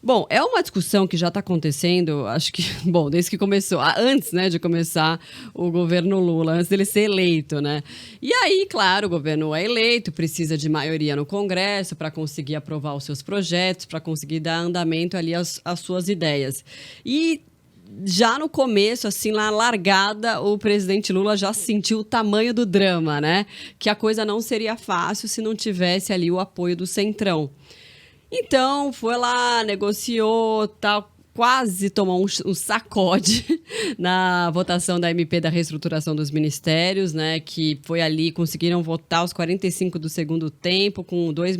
Bom, é uma discussão que já está acontecendo, acho que, bom, desde que começou, antes, né, de começar o governo Lula, antes dele ser eleito, né? E aí, claro, o governo é eleito, precisa de maioria no Congresso para conseguir aprovar os seus projetos, para conseguir dar andamento ali às suas ideias. E já no começo, assim, na largada, o presidente Lula já sentiu o tamanho do drama, né? Que a coisa não seria fácil se não tivesse ali o apoio do Centrão. Então, foi lá, negociou, tal, quase tomou um sacode na votação da MP da reestruturação dos ministérios, né? Que foi ali, conseguiram votar os 45 do segundo tempo, com dois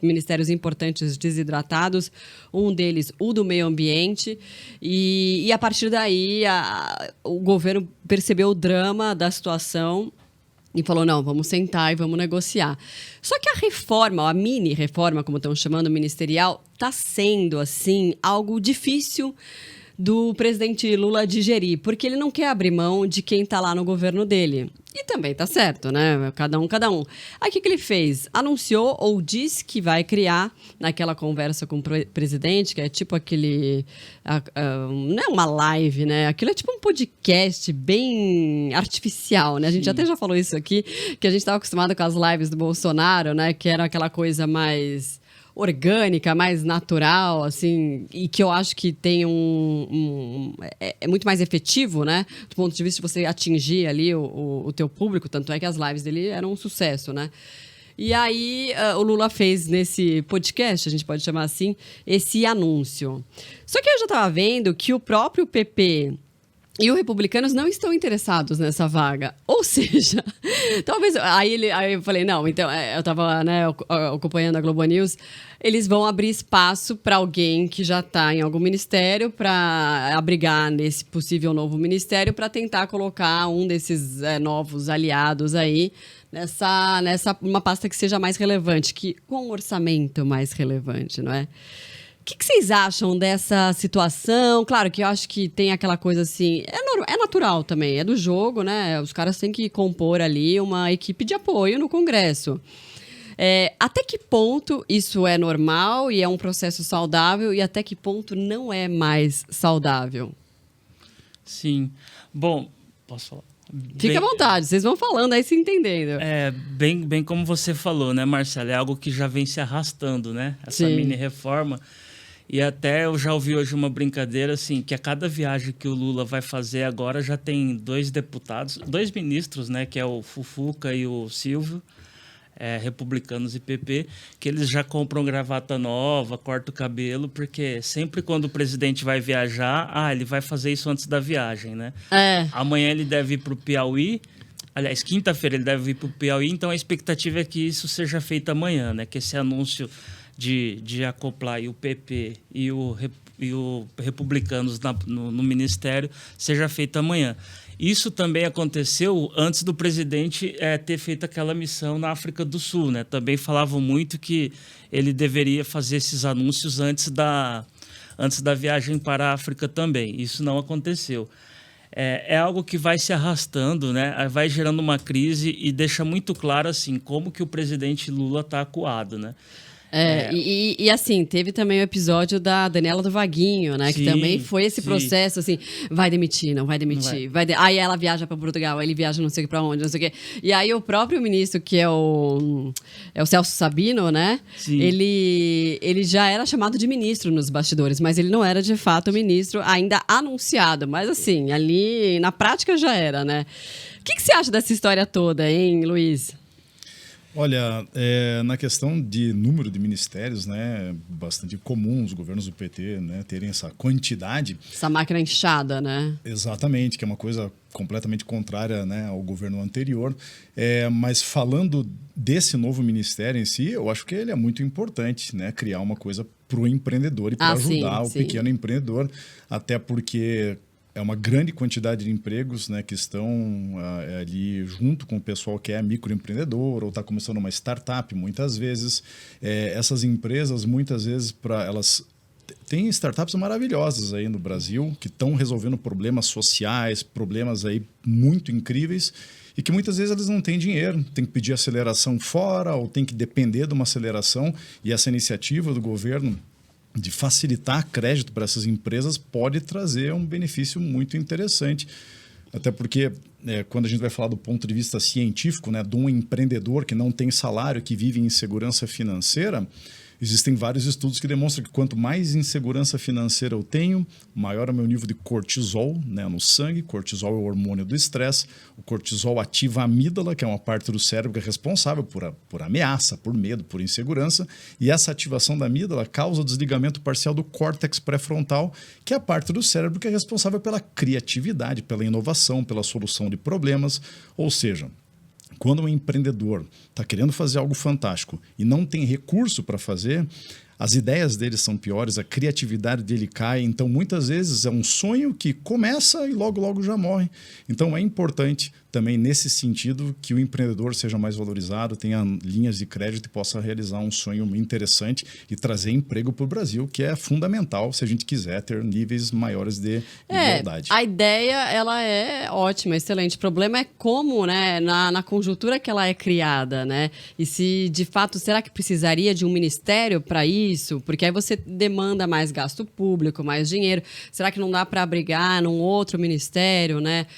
ministérios importantes desidratados, um deles, o do meio ambiente, e a partir daí o governo percebeu o drama da situação e falou, não, vamos sentar e vamos negociar. Só que a reforma, a mini-reforma, como estão chamando, ministerial, está sendo, assim, algo difícil do presidente Lula digerir, porque ele não quer abrir mão de quem está lá no governo dele. E também tá certo, né? Cada um, cada um. Aí o que ele fez? Anunciou ou disse que vai criar, naquela conversa com o presidente, que é tipo aquele... não é uma live, né? Aquilo é tipo um podcast bem artificial, né? A gente até já falou isso aqui, que a gente estava acostumado com as lives do Bolsonaro, né? Que era aquela coisa mais orgânica, mais natural, assim, e que eu acho que tem é muito mais efetivo, né? Do ponto de vista de você atingir ali o teu público, tanto é que as lives dele eram um sucesso, né? E aí o Lula fez nesse podcast, a gente pode chamar assim, esse anúncio. Só que eu já estava vendo que o próprio PP e os republicanos não estão interessados nessa vaga. Ou seja, talvez... Aí eu falei, não, então... Eu estava, né, acompanhando a Globo News. Eles vão abrir espaço para alguém que já está em algum ministério para abrigar nesse possível novo ministério para tentar colocar um desses novos aliados aí nessa uma pasta que seja mais relevante, com um orçamento mais relevante, não é? O que vocês acham dessa situação? Claro que eu acho que tem aquela coisa assim... É natural também, é do jogo, né? Os caras têm que compor ali uma equipe de apoio no Congresso. Até que ponto isso é normal e é um processo saudável e até que ponto não é mais saudável? Sim. Bom, posso falar? Fique à vontade, vocês vão falando aí se entendendo. Bem como você falou, né, Marcelo? É algo que já vem se arrastando, né? Essa mini-reforma. E até eu já ouvi hoje uma brincadeira, assim, que a cada viagem que o Lula vai fazer agora já tem dois ministros, né, que é o Fufuca e o Silvio, republicanos e PP, que eles já compram gravata nova, cortam o cabelo, porque sempre quando o presidente vai viajar, ele vai fazer isso antes da viagem, né? Amanhã ele deve ir para o Piauí, aliás, quinta-feira ele deve ir para o Piauí, então a expectativa é que isso seja feito amanhã, né? Que esse anúncio de acoplar o PP e o republicanos no ministério seja feito amanhã. Isso também aconteceu antes do presidente ter feito aquela missão na África do Sul, né? Também falavam muito que ele deveria fazer esses anúncios antes da viagem para a África também. Isso não aconteceu. É algo que vai se arrastando, né? Vai gerando uma crise e deixa muito claro assim, como que o presidente Lula está acuado, né? E assim, teve também o episódio da Daniela do Vaguinho, né? Que também foi esse processo, assim, vai demitir, não vai demitir. Aí ela viaja para Portugal, aí ele viaja não sei para onde, não sei o quê. E aí o próprio ministro, que é o Celso Sabino, né? Ele já era chamado de ministro nos bastidores, mas ele não era de fato ministro ainda anunciado. Mas assim, ali na prática já era, né? O que você acha dessa história toda, hein, Luiz? Olha, na questão de número de ministérios, né, bastante comum os governos do PT, né, terem essa quantidade. Essa máquina inchada, né? Exatamente, que é uma coisa completamente contrária, né, ao governo anterior. Mas falando desse novo ministério em si, eu acho que ele é muito importante, né, criar uma coisa para o empreendedor e para ajudar o pequeno empreendedor, até porque é uma grande quantidade de empregos, né, que estão ali junto com o pessoal que é microempreendedor ou está começando uma startup, muitas vezes. Essas empresas, muitas vezes, elas têm startups maravilhosas aí no Brasil que estão resolvendo problemas sociais, problemas aí muito incríveis e que muitas vezes eles não têm dinheiro, tem que pedir aceleração fora ou tem que depender de uma aceleração, e essa iniciativa do governo de facilitar crédito para essas empresas pode trazer um benefício muito interessante. Até porque, quando a gente vai falar do ponto de vista científico, né, de um empreendedor que não tem salário, que vive em insegurança financeira, existem vários estudos que demonstram que quanto mais insegurança financeira eu tenho, maior é o meu nível de cortisol, né, no sangue. Cortisol é o hormônio do estresse. O cortisol ativa a amígdala, que é uma parte do cérebro que é responsável por ameaça, por medo, por insegurança. E essa ativação da amígdala causa o desligamento parcial do córtex pré-frontal, que é a parte do cérebro que é responsável pela criatividade, pela inovação, pela solução de problemas. Ou seja, quando um empreendedor está querendo fazer algo fantástico e não tem recurso para fazer, as ideias dele são piores, a criatividade dele cai. Então, muitas vezes, é um sonho que começa e logo, logo já morre. Então, é importante também, nesse sentido, que o empreendedor seja mais valorizado, tenha linhas de crédito e possa realizar um sonho interessante e trazer emprego para o Brasil, que é fundamental se a gente quiser ter níveis maiores de igualdade. A ideia, ela é ótima, excelente. O problema é como, né, na conjuntura que ela é criada, né? E se, de fato, será que precisaria de um ministério para isso? Porque aí você demanda mais gasto público, mais dinheiro. Será que não dá para abrigar num outro ministério, né?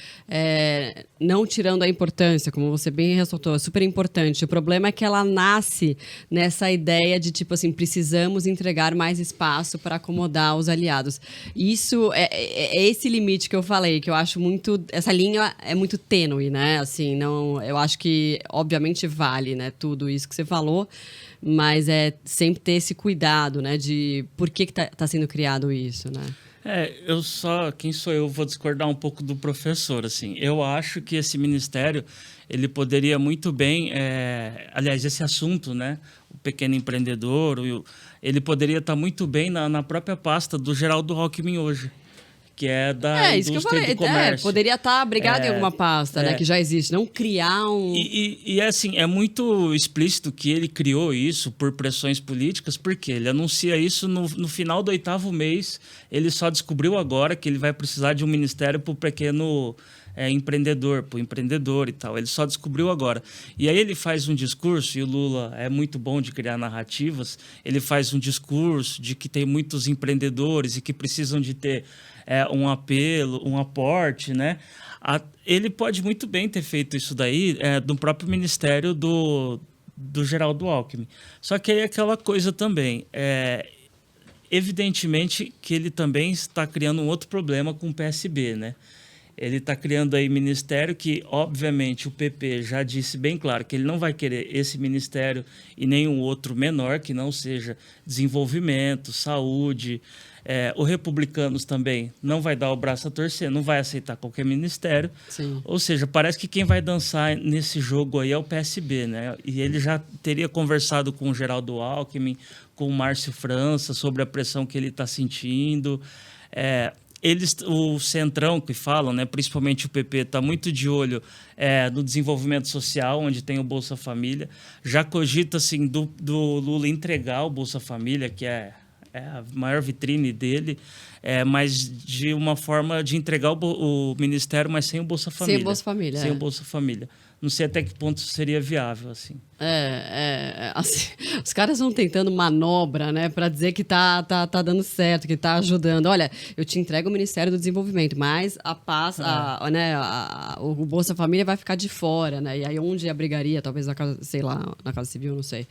Não tirando a importância, como você bem ressaltou, é super importante. O problema é que ela nasce nessa ideia de, tipo assim, precisamos entregar mais espaço para acomodar os aliados. Isso é esse limite que eu falei, que eu acho muito... Essa linha é muito tênue, né? Assim, não, eu acho que, obviamente, vale, né, tudo isso que você falou, mas é sempre ter esse cuidado, né, de por que tá sendo criado isso, né? Quem sou eu, vou discordar um pouco do professor, assim. Eu acho que esse ministério, ele poderia muito bem, aliás, esse assunto, né, o pequeno empreendedor, ele poderia estar muito bem na própria pasta do Geraldo Alckmin hoje, que é da indústria do comércio. Poderia estar abrigado em alguma pasta, né, que já existe, não criar um... E assim, é muito explícito que ele criou isso por pressões políticas, porque ele anuncia isso no final do 8º mês, ele só descobriu agora que ele vai precisar de um ministério para o pequeno empreendedor, para o empreendedor e tal. Ele só descobriu agora. E aí ele faz um discurso, e o Lula é muito bom de criar narrativas, ele faz um discurso de que tem muitos empreendedores e que precisam de ter um apelo, um aporte, né? Ele pode muito bem ter feito isso daí do próprio ministério do Geraldo Alckmin. Só que aí é aquela coisa também. Evidentemente que ele também está criando um outro problema com o PSB, né? Ele está criando aí ministério que, obviamente, o PP já disse bem claro que ele não vai querer esse ministério e nenhum outro menor que não seja desenvolvimento, saúde. Os republicanos também não vai dar o braço a torcer, não vai aceitar qualquer ministério. Sim. Ou seja, parece que quem vai dançar nesse jogo aí é o PSB, né? E ele já teria conversado com o Geraldo Alckmin, com o Márcio França, sobre a pressão que ele está sentindo. O Centrão, que falam, né, principalmente o PP, está muito de olho no desenvolvimento social, onde tem o Bolsa Família. Já cogita assim, do Lula entregar o Bolsa Família, que é a maior vitrine dele, mas de uma forma de entregar o ministério, mas sem o Bolsa Família. Sem o Bolsa Família. Sem o Bolsa Família. Não sei até que ponto seria viável, assim. Assim, os caras vão tentando manobra, né, para dizer que tá dando certo, que tá ajudando. Olha, eu te entrego o Ministério do Desenvolvimento, mas o Bolsa Família vai ficar de fora, né? E aí onde abrigaria? Talvez na casa, sei lá, na Casa Civil, não sei.